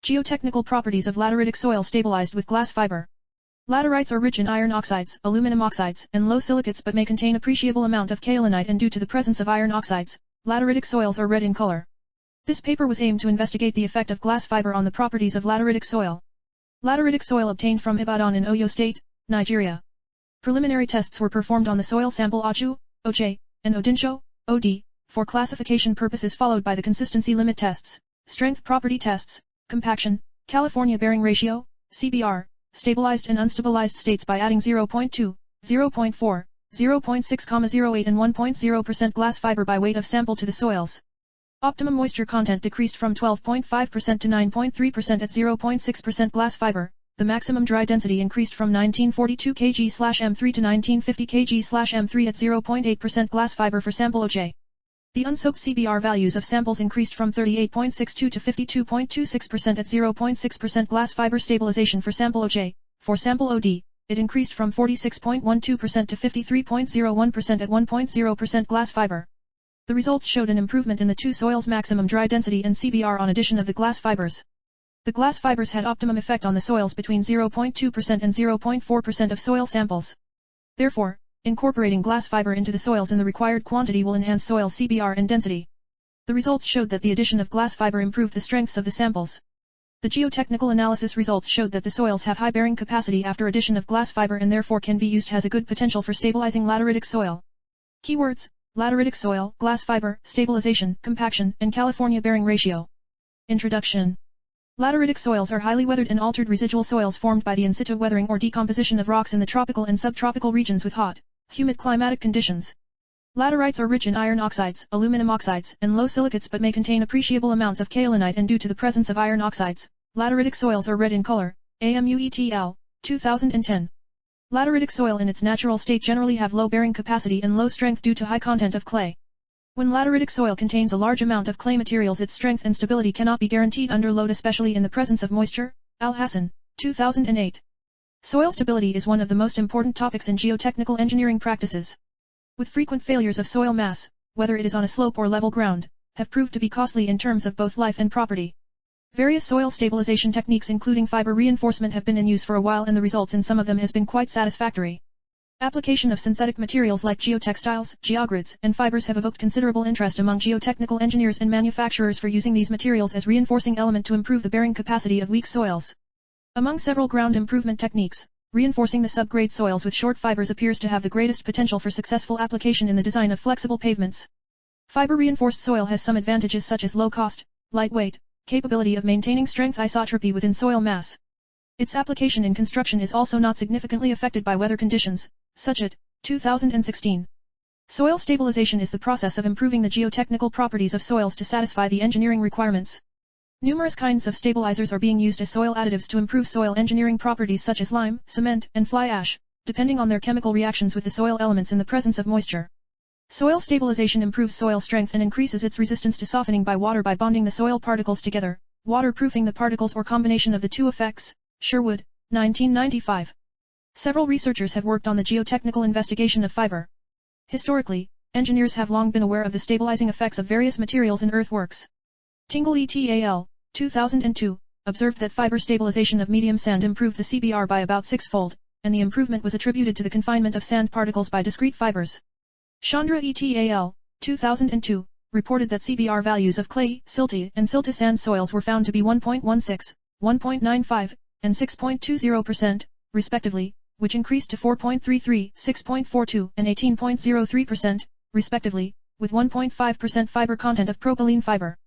Geotechnical properties of lateritic soil stabilized with glass fiber. Laterites are rich in iron oxides, aluminum oxides, and low silicates but may contain appreciable amount of kaolinite, and due to the presence of iron oxides, lateritic soils are red in color. This paper was aimed to investigate the effect of glass fiber on the properties of lateritic soil. Lateritic soil obtained from Ibadan in Oyo State, Nigeria. Preliminary tests were performed on the soil sample Ojoo, Ojoo, and Odinjo, OD, for classification purposes, followed by the consistency limit tests, strength property tests, compaction, California bearing ratio, CBR, stabilized and unstabilized states by adding 0.2, 0.4, 0.6,08 and 1.0% glass fiber by weight of sample to the soils. Optimum moisture content decreased from 12.5% to 9.3% at 0.6% glass fiber. The maximum dry density increased from 1942 kg/m3 to 1950 kg/m3 at 0.8% glass fiber for sample Ojoo. The unsoaked CBR values of samples increased from 38.62 to 52.26% at 0.6% glass fiber stabilization for sample Ojoo. For sample OD, it increased from 46.12% to 53.01% at 1.0% glass fiber. The results showed an improvement in the two soils' maximum dry density and CBR on addition of the glass fibers. The glass fibers had optimum effect on the soils between 0.2% and 0.4% of soil samples. Therefore, incorporating glass fiber into the soils in the required quantity will enhance soil CBR and density. The results showed that the addition of glass fiber improved the strengths of the samples. The geotechnical analysis results showed that the soils have high bearing capacity after addition of glass fiber and therefore can be used, has a good potential for stabilizing lateritic soil. Keywords: lateritic soil, glass fiber, stabilization, compaction, and California bearing ratio. Introduction. Lateritic soils are highly weathered and altered residual soils formed by the in situ weathering or decomposition of rocks in the tropical and subtropical regions with hot, humid climatic conditions. Laterites are rich in iron oxides, aluminum oxides, and low silicates but may contain appreciable amounts of kaolinite, and due to the presence of iron oxides, lateritic soils are red in color. AMUETL, 2010. Lateritic soil in its natural state generally have low bearing capacity and low strength due to high content of clay. When lateritic soil contains a large amount of clay materials, its strength and stability cannot be guaranteed under load, especially in the presence of moisture. Al-Hassan, 2008. Soil stability is one of the most important topics in geotechnical engineering practices. With frequent failures of soil mass, whether it is on a slope or level ground, have proved to be costly in terms of both life and property. Various soil stabilization techniques including fiber reinforcement have been in use for a while, and the results in some of them has been quite satisfactory. Application of synthetic materials like geotextiles, geogrids, and fibers have evoked considerable interest among geotechnical engineers and manufacturers for using these materials as reinforcing element to improve the bearing capacity of weak soils. Among several ground improvement techniques, reinforcing the subgrade soils with short fibers appears to have the greatest potential for successful application in the design of flexible pavements. Fiber reinforced soil has some advantages such as low cost, lightweight, capability of maintaining strength isotropy within soil mass. Its application in construction is also not significantly affected by weather conditions. Such at 2016. Soil stabilization is the process of improving the geotechnical properties of soils to satisfy the engineering requirements. Numerous kinds of stabilizers are being used as soil additives to improve soil engineering properties such as lime, cement, and fly ash, depending on their chemical reactions with the soil elements in the presence of moisture. Soil stabilization improves soil strength and increases its resistance to softening by water by bonding the soil particles together, waterproofing the particles or combination of the two effects. Sherwood, 1995. Several researchers have worked on the geotechnical investigation of fiber. Historically, engineers have long been aware of the stabilizing effects of various materials in earthworks. Tingle et al., 2002, observed that fiber stabilization of medium sand improved the CBR by about six-fold, and the improvement was attributed to the confinement of sand particles by discrete fibers. Chandra et al., 2002, reported that CBR values of clay, silty, and silty sand soils were found to be 1.16, 1.95, and 6.20%, respectively, which increased to 4.33, 6.42, and 18.03%, respectively, with 1.5% fiber content of propylene fiber.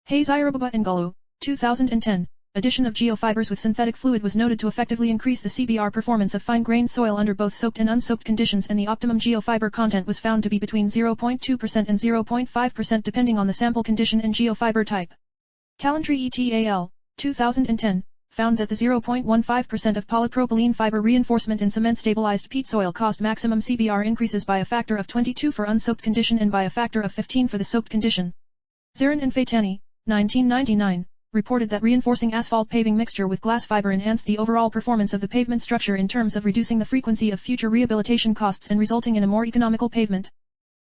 Hayes Irababa and Gulu, 2010, addition of geofibers with synthetic fluid was noted to effectively increase the CBR performance of fine-grained soil under both soaked and unsoaked conditions, and the optimum geofiber content was found to be between 0.2% and 0.5% depending on the sample condition and geofiber type. Calentry et al., 2010, found that the 0.15% of polypropylene fiber reinforcement in cement-stabilized peat soil caused maximum CBR increases by a factor of 22 for unsoaked condition and by a factor of 15 for the soaked condition. Zarin and Faitani, 1999, reported that reinforcing asphalt paving mixture with glass fiber enhanced the overall performance of the pavement structure in terms of reducing the frequency of future rehabilitation costs and resulting in a more economical pavement.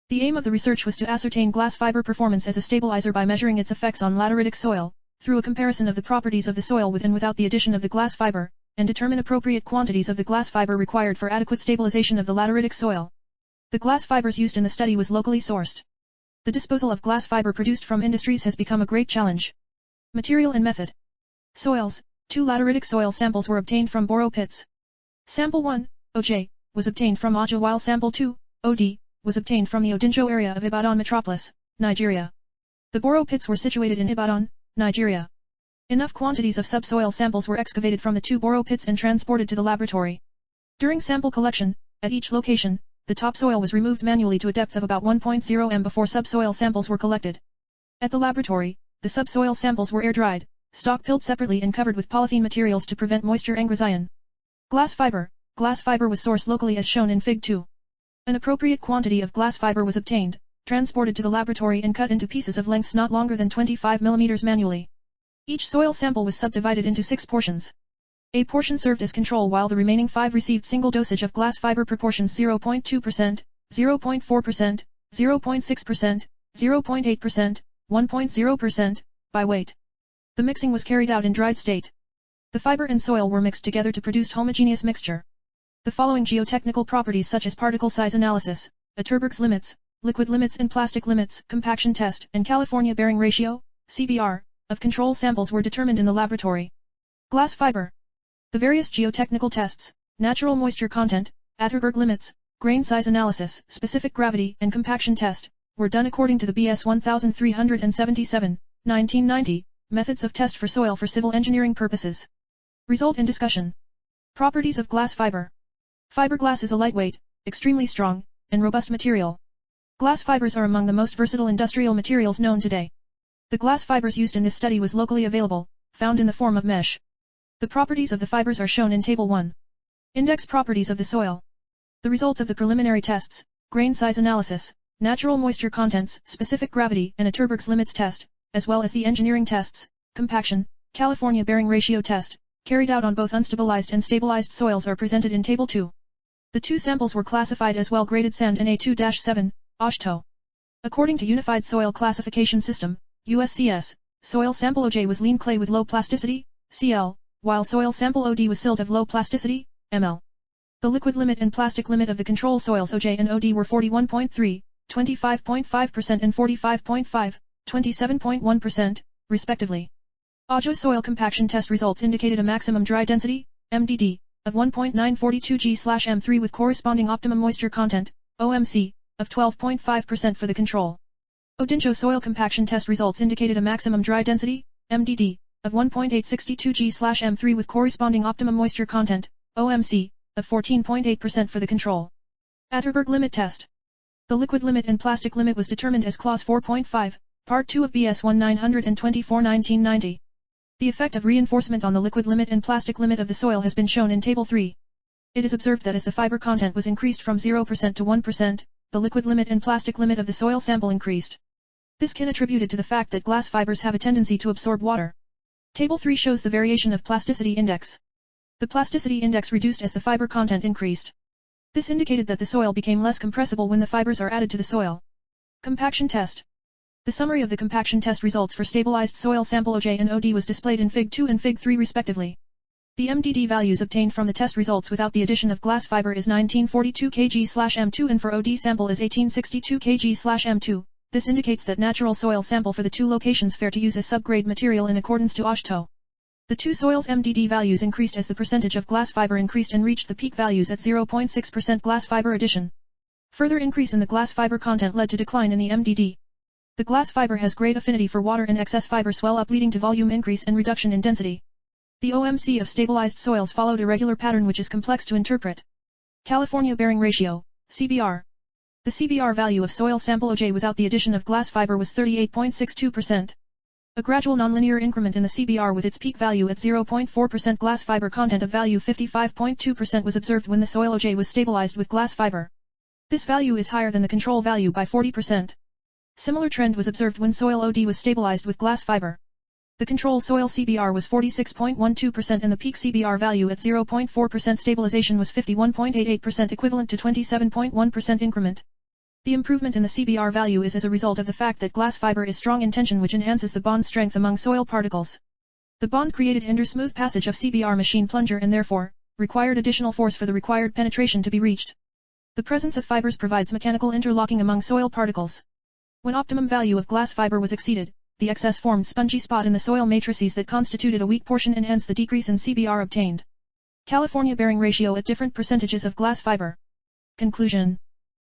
The aim of the research was to ascertain glass fiber performance as a stabilizer by measuring its effects on lateritic soil, through a comparison of the properties of the soil with and without the addition of the glass fiber, and determine appropriate quantities of the glass fiber required for adequate stabilization of the lateritic soil. The glass fibers used in the study was locally sourced. The disposal of glass fiber produced from industries has become a great challenge. Material and method. Soils. 2 lateritic soil samples were obtained from boro pits. Sample 1, Ojoo, was obtained from Ojoo while sample 2, Od, was obtained from the Odinjo area of Ibadan metropolis, Nigeria. The boro pits were situated in Ibadan, Nigeria. Enough quantities of subsoil samples were excavated from the 2 boro pits and transported to the laboratory. During sample collection, at each location, the topsoil was removed manually to a depth of about 1.0 m before subsoil samples were collected. At the laboratory, the subsoil samples were air-dried, stock-pilled separately and covered with polythene materials to prevent moisture ingression. Glass fiber. Glass fiber was sourced locally as shown in Fig 2. An appropriate quantity of glass fiber was obtained, transported to the laboratory and cut into pieces of lengths not longer than 25 mm manually. Each soil sample was subdivided into 6 portions. A portion served as control while the remaining 5 received single dosage of glass fiber proportions 0.2%, 0.4%, 0.6%, 0.8%, 1.0%, by weight. The mixing was carried out in dried state. The fiber and soil were mixed together to produce homogeneous mixture. The following geotechnical properties such as particle size analysis, Atterberg's limits, liquid limits and plastic limits, compaction test, and California bearing ratio, CBR, of control samples were determined in the laboratory. Glass fiber. The various geotechnical tests, natural moisture content, Atterberg limits, grain size analysis, specific gravity, and compaction test, were done according to the BS 1377, 1990, methods of test for soil for civil engineering purposes. Result and discussion. Properties of glass fiber. Fiberglass is a lightweight, extremely strong, and robust material. Glass fibers are among the most versatile industrial materials known today. The glass fibers used in this study was locally available, found in the form of mesh. The properties of the fibers are shown in Table 1. Index properties of the soil. The results of the preliminary tests, grain size analysis, natural moisture contents, specific gravity and Atterberg's limits test, as well as the engineering tests, compaction, California bearing ratio test, carried out on both unstabilized and stabilized soils are presented in Table 2. The 2 samples were classified as well-graded sand Na2-7, Ojoo. According to Unified Soil Classification System, USCS, soil sample Ojoo was lean clay with low plasticity, Cl, while soil sample Od was silt of low plasticity, Ml. The liquid limit and plastic limit of the control soils Ojoo and Od were 41.3, 25.5% and 45.5, 27.1%, respectively. Ojoo soil compaction test results indicated a maximum dry density, MDD, of 1.942 g/m3 with corresponding optimum moisture content, OMC, of 12.5% for the control. Odinjo soil compaction test results indicated a maximum dry density, MDD, of 1.862 g/m3 with corresponding optimum moisture content, OMC, of 14.8% for the control. Atterberg limit test. The liquid limit and plastic limit was determined as Clause 4.5, Part 2 of BS 1924/1990. The effect of reinforcement on the liquid limit and plastic limit of the soil has been shown in Table 3. It is observed that as the fiber content was increased from 0% to 1%, the liquid limit and plastic limit of the soil sample increased. This can be attributed to the fact that glass fibers have a tendency to absorb water. Table 3 shows the variation of plasticity index. The plasticity index reduced as the fiber content increased. This indicated that the soil became less compressible when the fibers are added to the soil. Compaction test. The summary of the compaction test results for stabilized soil sample Ojoo and Od was displayed in Fig 2 and Fig 3 respectively. The MDD values obtained from the test results without the addition of glass fiber is 1942 kg/m2 and for Od sample is 1862 kg/m2. This indicates that natural soil sample for the 2 locations fair to use as subgrade material in accordance to Ojoo. The 2 soils MDD values increased as the percentage of glass fiber increased and reached the peak values at 0.6% glass fiber addition. Further increase in the glass fiber content led to decline in the MDD. The glass fiber has great affinity for water and excess fiber swell up leading to volume increase and reduction in density. The OMC of stabilized soils followed a regular pattern which is complex to interpret. California bearing ratio, CBR. The CBR value of soil sample Ojoo without the addition of glass fiber was 38.62%. A gradual nonlinear increment in the CBR with its peak value at 0.4% glass fiber content of value 55.2% was observed when the soil Ojoo was stabilized with glass fiber. This value is higher than the control value by 40%. Similar trend was observed when soil Od was stabilized with glass fiber. The control soil CBR was 46.12% and the peak CBR value at 0.4% stabilization was 51.88% equivalent to 27.1% increment. The improvement in the CBR value is as a result of the fact that glass fiber is strong in tension, which enhances the bond strength among soil particles. The bond created hinders smooth passage of CBR machine plunger and therefore, required additional force for the required penetration to be reached. The presence of fibers provides mechanical interlocking among soil particles. When optimum value of glass fiber was exceeded, the excess formed spongy spot in the soil matrices that constituted a weak portion and hence the decrease in CBR obtained. California bearing ratio at different percentages of glass fiber. Conclusion.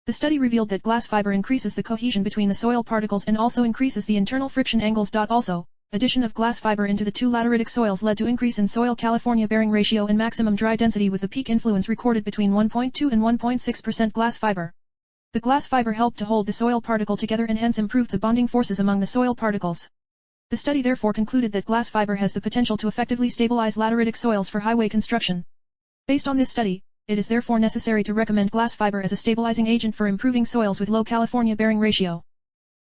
The study revealed that glass fiber increases the cohesion between the soil particles and also increases the internal friction angles. Also, addition of glass fiber into the two lateritic soils led to increase in soil California bearing ratio and maximum dry density, with the peak influence recorded between 1.2 and 1.6% glass fiber. The glass fiber helped to hold the soil particle together and hence improved the bonding forces among the soil particles. The study therefore concluded that glass fiber has the potential to effectively stabilize lateritic soils for highway construction. Based on this study, it is therefore necessary to recommend glass fiber as a stabilizing agent for improving soils with low California bearing ratio.